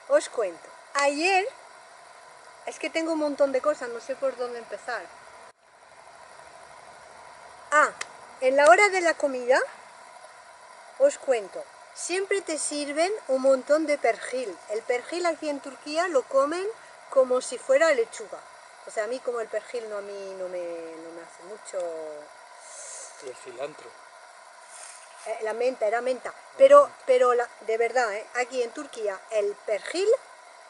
Os cuento. Ayer, es que tengo un montón de cosas, no sé por dónde empezar. En la hora de la comida, os cuento. Siempre te sirven un montón de perjil. El perjil aquí en Turquía lo comen como si fuera lechuga. O sea, a mí como el perjil no me hace mucho. Y el cilantro. La menta, era menta. De verdad, aquí en Turquía el perjil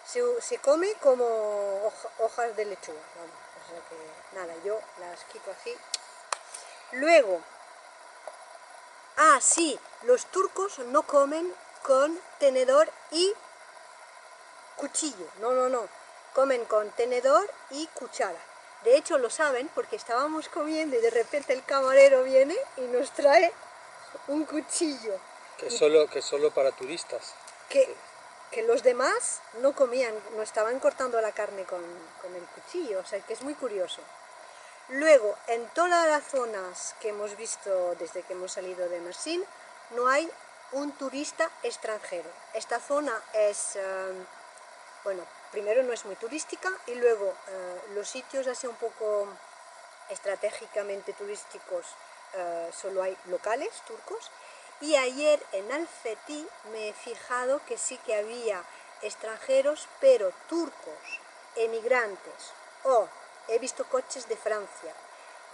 se come como hojas de lechuga. Vamos, o sea que nada, yo las quito así. Luego, sí, los turcos no comen con tenedor y cuchillo. No. Comen con tenedor y cuchara. De hecho lo saben porque estábamos comiendo y de repente el camarero viene y nos trae un cuchillo. Que es solo para turistas. Que los demás no comían, no estaban cortando la carne con el cuchillo, o sea que es muy curioso. Luego, en todas las zonas que hemos visto desde que hemos salido de Mersin, no hay un turista extranjero. Esta zona es, bueno, primero no es muy turística y luego los sitios así un poco estratégicamente turísticos solo hay locales turcos. Y ayer en Alfetí me he fijado que sí que había extranjeros, pero turcos, emigrantes, o he visto coches de Francia,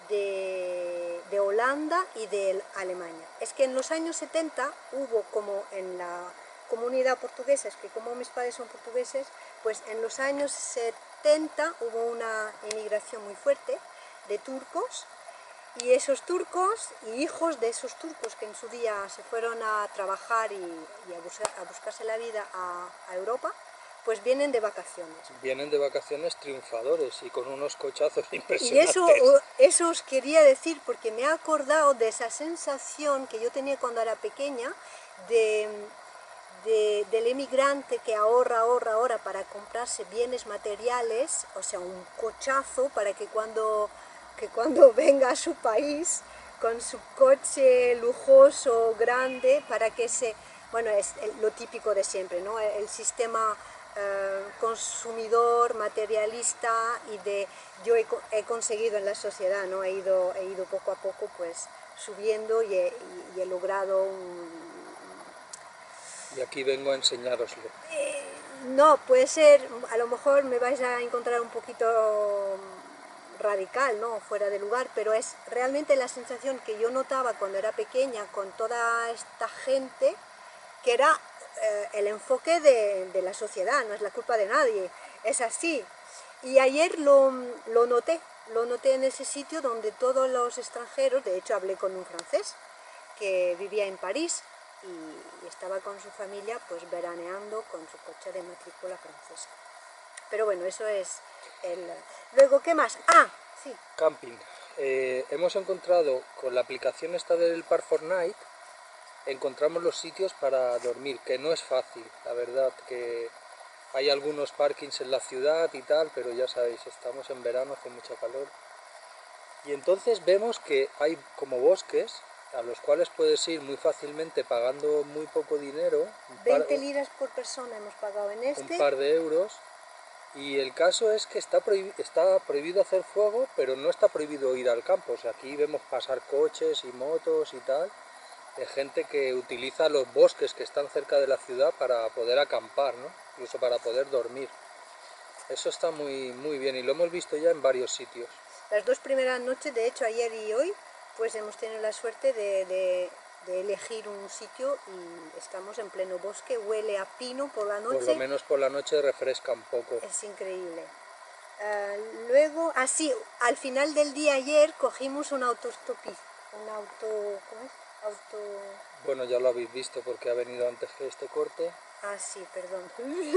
de Holanda y de Alemania. Es que en los años 70 hubo, como en la comunidad portuguesa, es que como mis padres son portugueses, pues en los años 70 hubo una emigración muy fuerte de turcos, y esos turcos y hijos de esos turcos que en su día se fueron a trabajar y a buscarse la vida a Europa, pues vienen de vacaciones. Vienen de vacaciones triunfadores y con unos cochazos Y impresionantes. eso os quería decir porque me he acordado de esa sensación que yo tenía cuando era pequeña del emigrante que ahorra para comprarse bienes materiales, o sea, un cochazo para que cuando venga a su país con su coche lujoso, grande, para que bueno, es lo típico de siempre, ¿no? El sistema consumidor, materialista y yo he conseguido en la sociedad, ¿no? He ido poco a poco pues subiendo y he logrado Y aquí vengo a enseñároslo. No, puede ser, a lo mejor me vais a encontrar un poquito radical, ¿no? Fuera de lugar, pero es realmente la sensación que yo notaba cuando era pequeña con toda esta gente, que era el enfoque de la sociedad, no es la culpa de nadie, es así. Y ayer lo noté en ese sitio donde todos los extranjeros, de hecho hablé con un francés que vivía en París y estaba con su familia pues veraneando con su coche de matrícula francesa. Pero bueno, eso es el... Luego, ¿qué más? Sí. Camping. Hemos encontrado con la aplicación esta del Park4Night, encontramos los sitios para dormir, que no es fácil, la verdad, que hay algunos parkings en la ciudad y tal, pero ya sabéis, estamos en verano, hace mucha calor. Y entonces vemos que hay como bosques a los cuales puedes ir muy fácilmente pagando muy poco dinero, 20 liras por persona hemos pagado en un este. par de euros, y el caso es que está prohibido hacer fuego, pero no está prohibido ir al campo. O sea, aquí vemos pasar coches y motos y tal, de gente que utiliza los bosques que están cerca de la ciudad para poder acampar, ¿no? Incluso para poder dormir. Eso está muy bien y lo hemos visto ya en varios sitios. Las dos primeras noches, de hecho ayer y hoy, pues hemos tenido la suerte de elegir un sitio y estamos en pleno bosque, huele a pino por la noche. Por lo menos por la noche refresca un poco. Es increíble. Luego, al final del día ayer cogimos un autostopista, ¿cómo es? Bueno, ya lo habéis visto porque ha venido antes que este corte. Sí, perdón,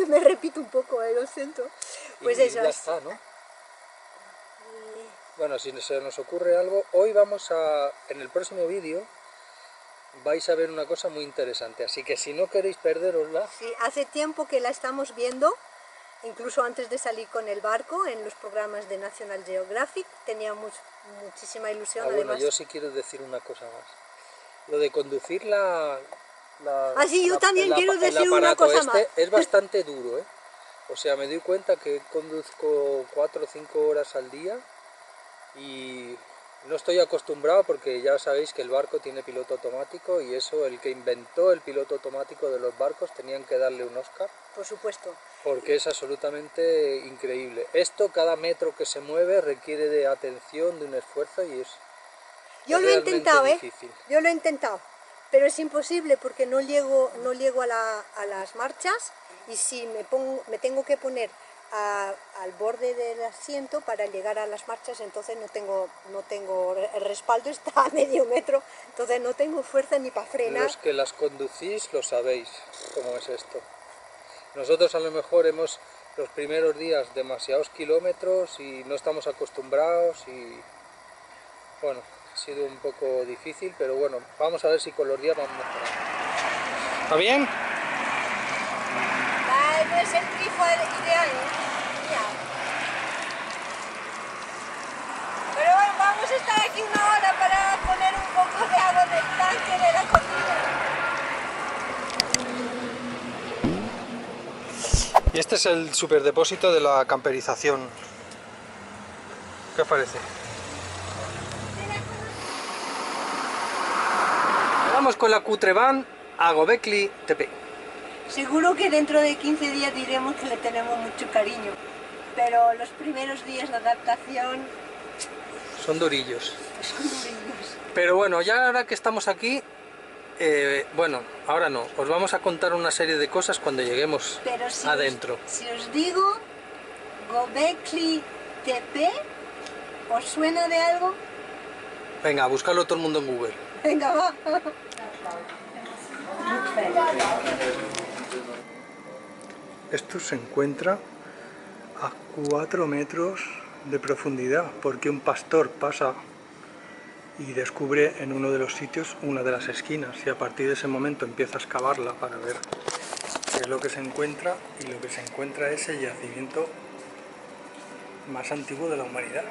me repito un poco, lo siento. Pues Y eso, ya está, ¿no? Bueno, si se nos ocurre algo, hoy en el próximo vídeo, vais a ver una cosa muy interesante, así que si no queréis perderosla... Sí, hace tiempo que la estamos viendo, incluso antes de salir con el barco, en los programas de National Geographic, teníamos muchísima ilusión. Bueno, Además, yo sí quiero decir una cosa más. Lo de conducirla Así yo también quiero el decir una aparato cosa más. es bastante duro, ¿eh? O sea, me doy cuenta que conduzco 4 o 5 horas al día y no estoy acostumbrado porque ya sabéis que el barco tiene piloto automático y eso, el que inventó el piloto automático de los barcos tenían que darle un Oscar. Por supuesto. Porque es absolutamente increíble. Esto, cada metro que se mueve requiere de atención, de un esfuerzo y Yo es lo he realmente intentado, difícil. Yo lo he intentado, pero es imposible porque no llego a las marchas y si me tengo que poner al borde del asiento para llegar a las marchas, entonces no tengo el respaldo, está a medio metro, entonces no tengo fuerza ni para frenar. Los que las conducís lo sabéis cómo es esto. Nosotros a lo mejor hemos los primeros días demasiados kilómetros y no estamos acostumbrados y bueno, ha sido un poco difícil, pero bueno, vamos a ver si con los días vamos mejorando. ¿Está bien? No es el grifo ideal, pero bueno, vamos a estar aquí una hora para poner un poco de agua del tanque de la cocina. Y este es el superdepósito de la camperización. ¿Qué parece? Vamos con la cutre van a Göbekli Tepe. Seguro que dentro de 15 días diremos que le tenemos mucho cariño, pero los primeros días de adaptación Son durillos. son durillos. Pero bueno, ya ahora que estamos aquí, bueno, ahora no, os vamos a contar una serie de cosas cuando lleguemos Pero si adentro. Si os digo Göbekli Tepe, ¿os suena de algo? Venga, buscarlo todo el mundo en Google. Venga, va. Esto se encuentra a 4 metros de profundidad porque un pastor pasa y descubre en uno de los sitios una de las esquinas y a partir de ese momento empieza a excavarla para ver qué es lo que se encuentra y lo que se encuentra es el yacimiento más antiguo de la humanidad.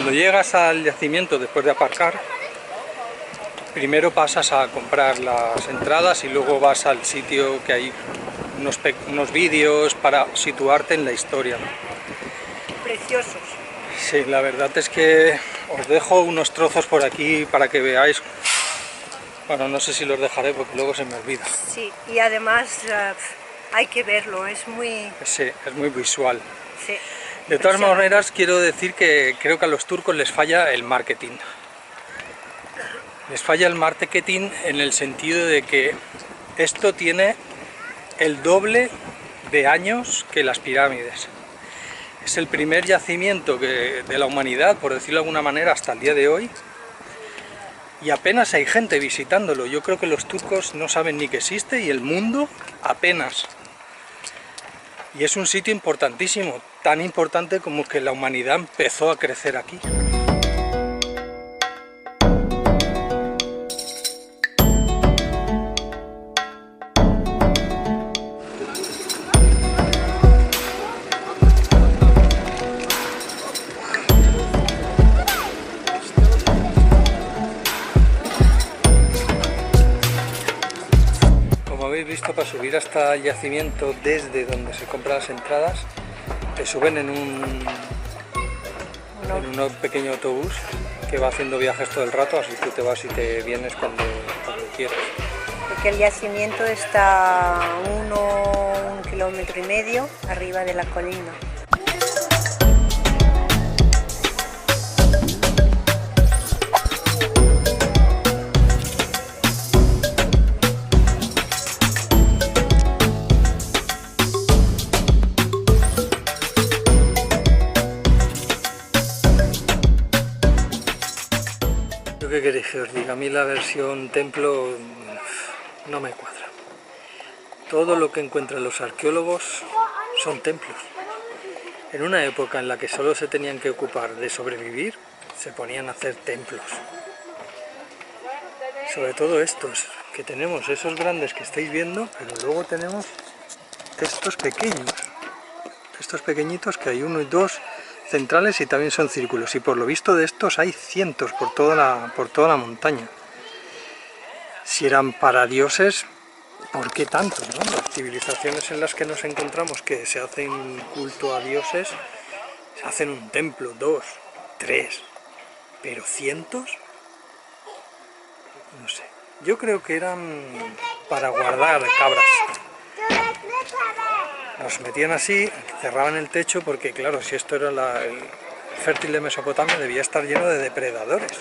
Cuando llegas al yacimiento después de aparcar, primero pasas a comprar las entradas y luego vas al sitio que hay unos vídeos para situarte en la historia, ¿no? Preciosos. Sí, la verdad es que os dejo unos trozos por aquí para que veáis. Bueno, no sé si los dejaré porque luego se me olvida. Sí, y además hay que verlo, es muy... Sí, es muy visual. Sí, De todas maneras, quiero decir que creo que a los turcos les falla el marketing. Les falla el marketing en el sentido de que esto tiene el doble de años que las pirámides. Es el primer yacimiento de la humanidad, por decirlo de alguna manera, hasta el día de hoy. Y apenas hay gente visitándolo. Yo creo que los turcos no saben ni que existe y el mundo apenas. Y es un sitio importantísimo, tan importante como que la humanidad empezó a crecer aquí. Como habéis visto, para subir hasta el yacimiento desde donde se compran las entradas, te suben en un pequeño autobús que va haciendo viajes todo el rato, así tú te vas y te vienes cuando quieras. Porque el yacimiento está a 1,5 kilómetros arriba de la colina. ¿Qué queréis que os diga? A mí la versión templo no me cuadra. Todo lo que encuentran los arqueólogos son templos. En una época en la que solo se tenían que ocupar de sobrevivir, se ponían a hacer templos. Sobre todo estos, que tenemos esos grandes que estáis viendo, pero luego tenemos estos pequeños. Estos pequeñitos que hay 1 y 2 centrales y también son círculos, y por lo visto de estos hay cientos por toda la montaña. Si eran para dioses, ¿por qué tantos, no? Las civilizaciones en las que nos encontramos que se hacen culto a dioses, se hacen un templo, 2, 3, pero cientos, no sé. Yo creo que eran para guardar cabras. Nos metían así, cerraban el techo porque, claro, si esto era el fértil de Mesopotamia, debía estar lleno de depredadores.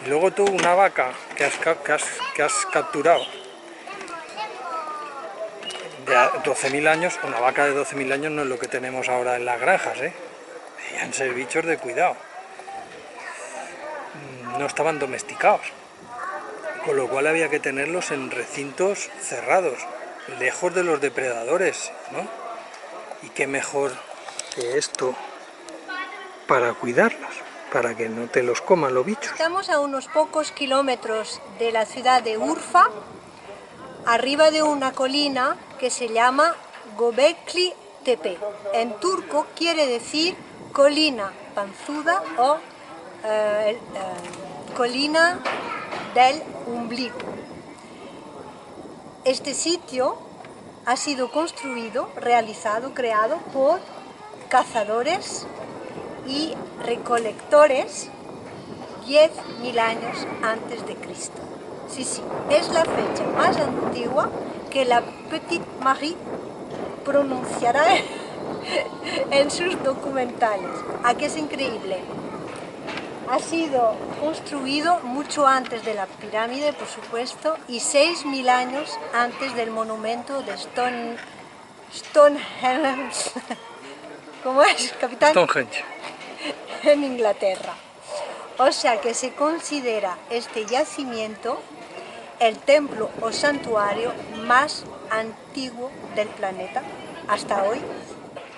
Y luego tú, una vaca que has capturado de 12.000 años, una vaca de 12.000 años no es lo que tenemos ahora en las granjas, ¿eh? Debían ser bichos de cuidado. No estaban domesticados, con lo cual había que tenerlos en recintos cerrados, lejos de los depredadores, ¿no? Y qué mejor que esto para cuidarlos, para que no te los coman los bichos. Estamos a unos pocos kilómetros de la ciudad de Urfa, arriba de una colina que se llama Göbekli Tepe. En turco quiere decir colina panzuda o colina del ombligo. Este sitio ha sido construido, realizado, creado por cazadores y recolectores 10.000 años antes de Cristo. Sí, sí, es la fecha más antigua que la Petite Marie pronunciará en sus documentales. ¿A qué es increíble? Ha sido construido mucho antes de la pirámide, por supuesto, y 6.000 años antes del monumento de Stonehenge. ¿Cómo es, capitán? Stonehenge. En Inglaterra. O sea que se considera este yacimiento el templo o santuario más antiguo del planeta hasta hoy.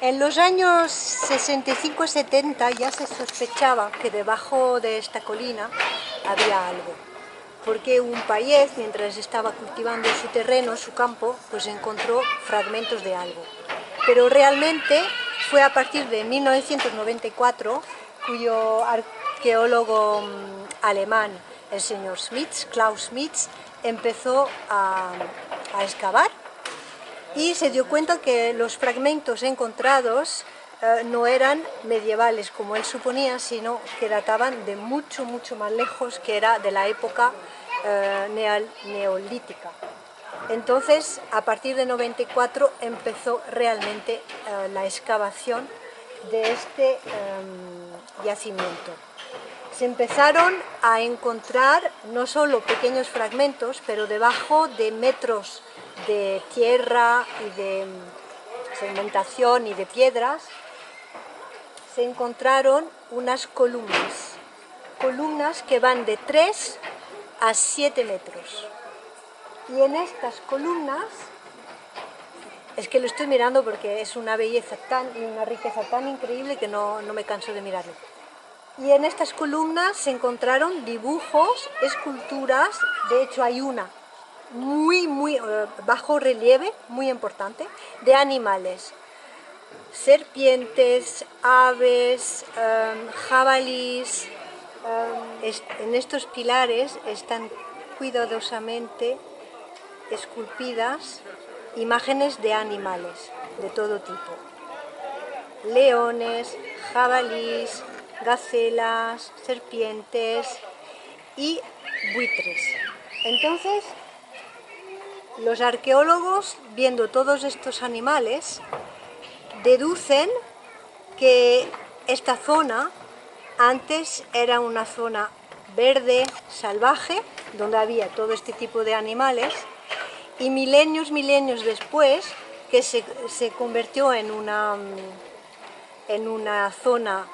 En los años 65-70 ya se sospechaba que debajo de esta colina había algo, porque un payés, mientras estaba cultivando su terreno, su campo, pues encontró fragmentos de algo. Pero realmente fue a partir de 1994 cuyo arqueólogo alemán, el señor Schmitz, Klaus Schmitz, empezó a excavar y se dio cuenta que los fragmentos encontrados no eran medievales como él suponía, sino que databan de mucho más lejos, que era de la época neolítica. Entonces, a partir de 94 empezó realmente la excavación de este yacimiento. Se empezaron a encontrar no solo pequeños fragmentos, pero debajo de metros de tierra y de sedimentación y de piedras, se encontraron unas columnas que van de 3 a 7 metros. Y en estas columnas, es que lo estoy mirando porque es una belleza y una riqueza tan increíble que no me canso de mirarlo. Y en estas columnas se encontraron dibujos, esculturas, de hecho hay una muy bajo relieve, muy importante, de animales. Serpientes, aves, jabalíes. En estos pilares están cuidadosamente esculpidas imágenes de animales de todo tipo. Leones, jabalíes, gacelas, serpientes y buitres. Entonces, los arqueólogos, viendo todos estos animales, deducen que esta zona antes era una zona verde, salvaje, donde había todo este tipo de animales, y milenios después, que se convirtió en una zona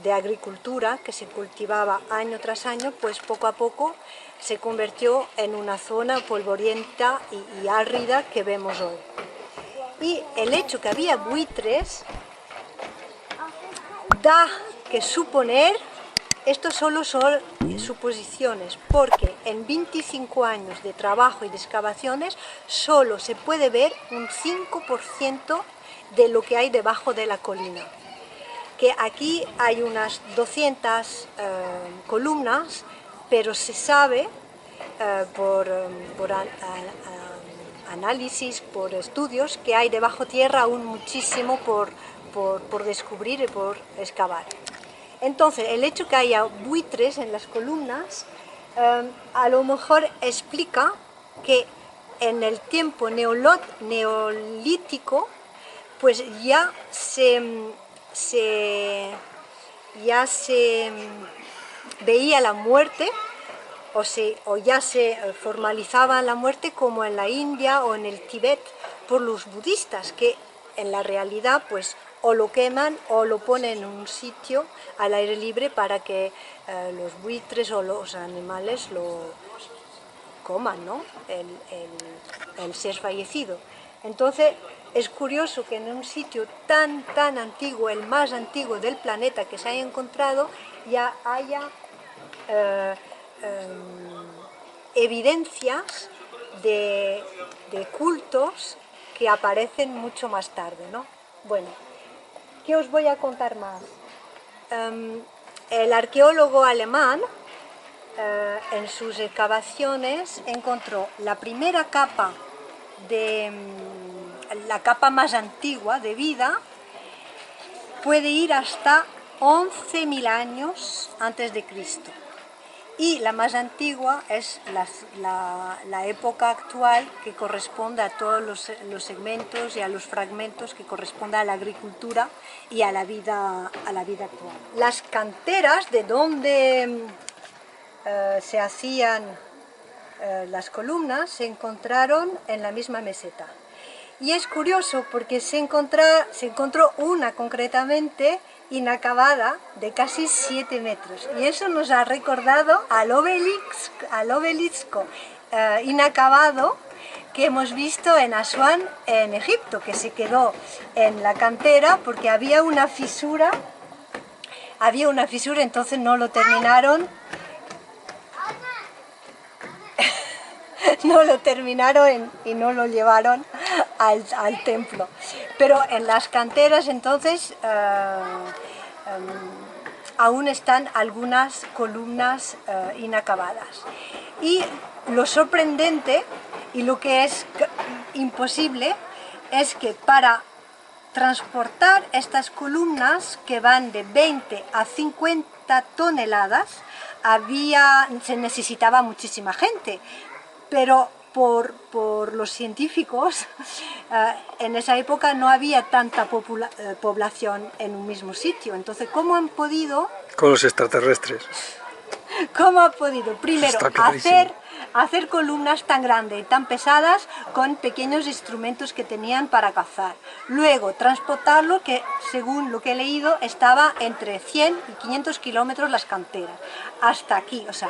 de agricultura que se cultivaba año tras año, pues poco a poco se convirtió en una zona polvorienta y árida que vemos hoy. Y el hecho que había buitres da que suponer, esto solo son suposiciones, porque en 25 años de trabajo y de excavaciones solo se puede ver un 5% de lo que hay debajo de la colina. Que aquí hay unas 200 columnas, pero se sabe por análisis, por estudios, que hay debajo tierra aún muchísimo por descubrir y por excavar. Entonces, el hecho que haya buitres en las columnas a lo mejor explica que en el tiempo neolítico pues ya se veía la muerte o ya se formalizaba la muerte, como en la India o en el Tíbet, por los budistas, que en la realidad pues o lo queman o lo ponen en un sitio al aire libre para que los buitres o los animales lo coman, ¿no? el ser fallecido. Entonces es curioso que en un sitio tan antiguo, el más antiguo del planeta que se haya encontrado, ya haya evidencias de cultos que aparecen mucho más tarde, ¿no? Bueno, ¿qué os voy a contar más? El arqueólogo alemán en sus excavaciones encontró la primera capa la capa más antigua de vida, puede ir hasta 11.000 años antes de Cristo. Y la más antigua es la época actual, que corresponde a todos los segmentos y a los fragmentos que corresponden a la agricultura y a la vida actual. Las canteras de donde se hacían las columnas se encontraron en la misma meseta. Y es curioso porque se encontró una concretamente inacabada de casi 7 metros. Y eso nos ha recordado al obelisco inacabado que hemos visto en Asuán, en Egipto, que se quedó en la cantera porque había una fisura, entonces no lo terminaron. Y no lo llevaron al templo. Pero en las canteras entonces aún están algunas columnas inacabadas. Y lo sorprendente y lo que es imposible es que para transportar estas columnas, que van de 20 a 50 toneladas, se necesitaba muchísima gente, pero por los científicos en esa época no había tanta población en un mismo sitio. Entonces, ¿cómo han podido? Con los extraterrestres. ¿Cómo ha podido? Primero, hacer columnas tan grandes y tan pesadas con pequeños instrumentos que tenían para cazar. Luego, transportarlo, que según lo que he leído, estaba entre 100 y 500 kilómetros las canteras. Hasta aquí, o sea,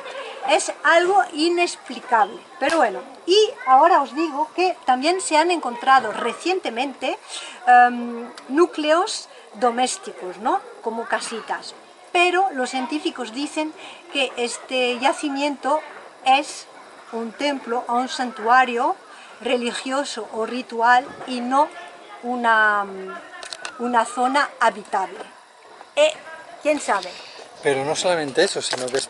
es algo inexplicable. Pero bueno, y ahora os digo que también se han encontrado recientemente núcleos domésticos, ¿no? Como casitas. Pero los científicos dicen que este yacimiento es un templo o un santuario religioso o ritual y no una zona habitable. ¿Quién sabe? Pero no solamente eso, sino que es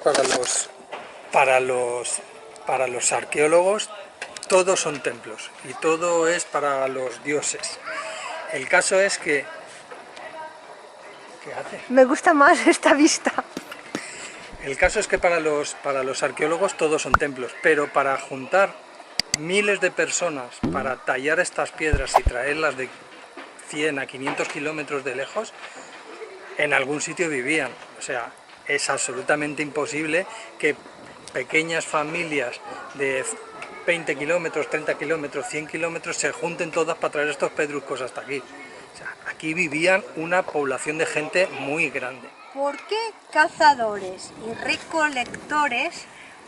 para los arqueólogos, todos son templos y todo es para los dioses. El caso es que... ¿Qué hace? Me gusta más esta vista. El caso es que para los arqueólogos todos son templos, pero para juntar miles de personas para tallar estas piedras y traerlas de 100 a 500 kilómetros de lejos, en algún sitio vivían. O sea, es absolutamente imposible que pequeñas familias de 20 kilómetros, 30 kilómetros, 100 kilómetros se junten todas para traer estos pedruscos hasta aquí. O sea, aquí vivían una población de gente muy grande. ¿Por qué cazadores y recolectores,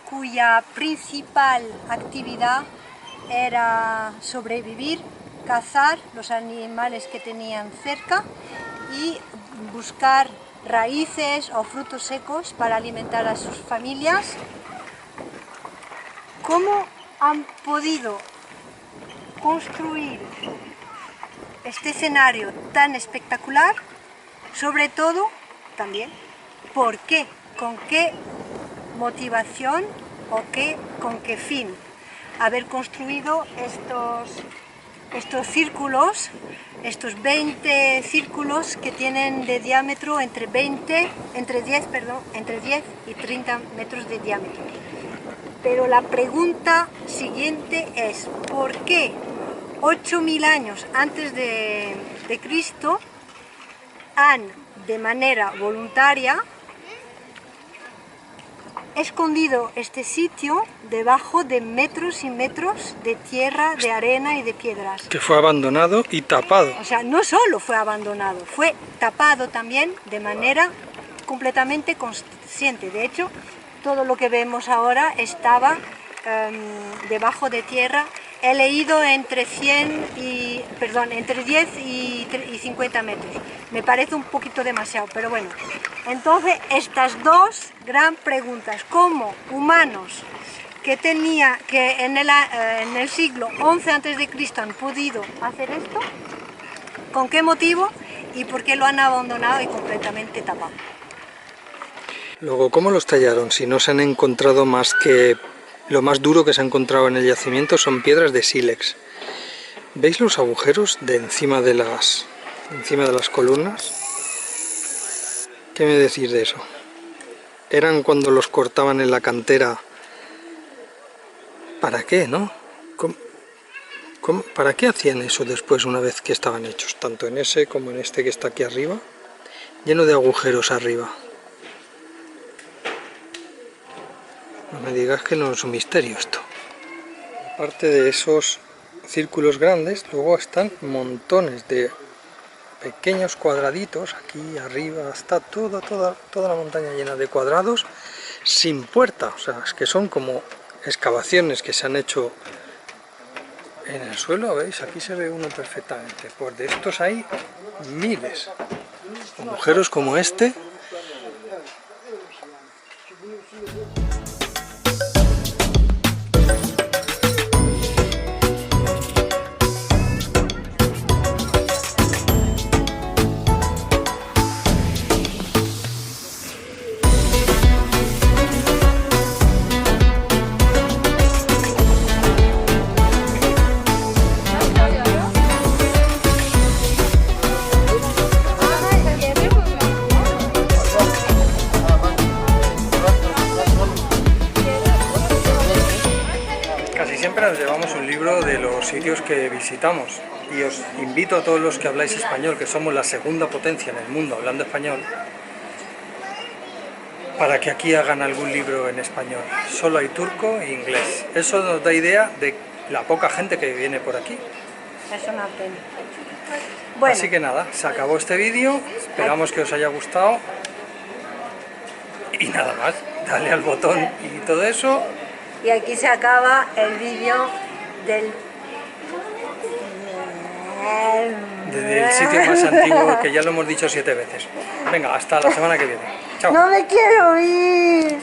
cuya principal actividad era sobrevivir, cazar los animales que tenían cerca y buscar raíces o frutos secos para alimentar a sus familias? ¿Cómo han podido construir este escenario tan espectacular? Sobre todo, también, ¿por qué? ¿Con qué motivación o con qué fin haber construido estos círculos, estos 20 círculos que tienen de diámetro entre 10 y 30 metros de diámetro? Pero la pregunta siguiente es, ¿por qué 8.000 años antes de Cristo han, de manera voluntaria, escondido este sitio debajo de metros y metros de tierra, de arena y de piedras? Que fue abandonado y tapado. O sea, no solo fue abandonado, fue tapado también de manera completamente consciente. De hecho, todo lo que vemos ahora estaba debajo de tierra. He leído entre 10 y 50 metros. Me parece un poquito demasiado, pero bueno. Entonces, estas dos gran preguntas, ¿cómo humanos que en el siglo XI a.C. han podido hacer esto? ¿Con qué motivo? ¿Y por qué lo han abandonado y completamente tapado? Luego, ¿cómo los tallaron? Si no se han encontrado más que... Lo más duro que se ha encontrado en el yacimiento son piedras de sílex. ¿Veis los agujeros de encima de las columnas? ¿Qué me decís de eso? ¿Eran cuando los cortaban en la cantera? ¿Para qué, no? ¿Para qué hacían eso después una vez que estaban hechos? Tanto en ese como en este que está aquí arriba, lleno de agujeros arriba. No me digas que no es un misterio esto. Aparte de esos círculos grandes, luego están montones de pequeños cuadraditos, aquí arriba está toda la montaña llena de cuadrados, sin puerta, o sea, es que son como excavaciones que se han hecho en el suelo, ¿veis? Aquí se ve uno perfectamente, pues de estos hay miles, agujeros como este. sitios que visitamos. Y os invito a todos los que habláis español, que somos la segunda potencia en el mundo hablando español, para que aquí hagan algún libro en español. Solo hay turco e inglés. Eso nos da idea de la poca gente que viene por aquí. Es una pena. Bueno, Así que nada, se acabó este vídeo, esperamos que os haya gustado. Y nada más, dale al botón y todo eso. y aquí se acaba el vídeo del... Desde el sitio más antiguo, que ya lo hemos dicho 7 veces. Venga, hasta la semana que viene. Chao. ¡No me quiero ir!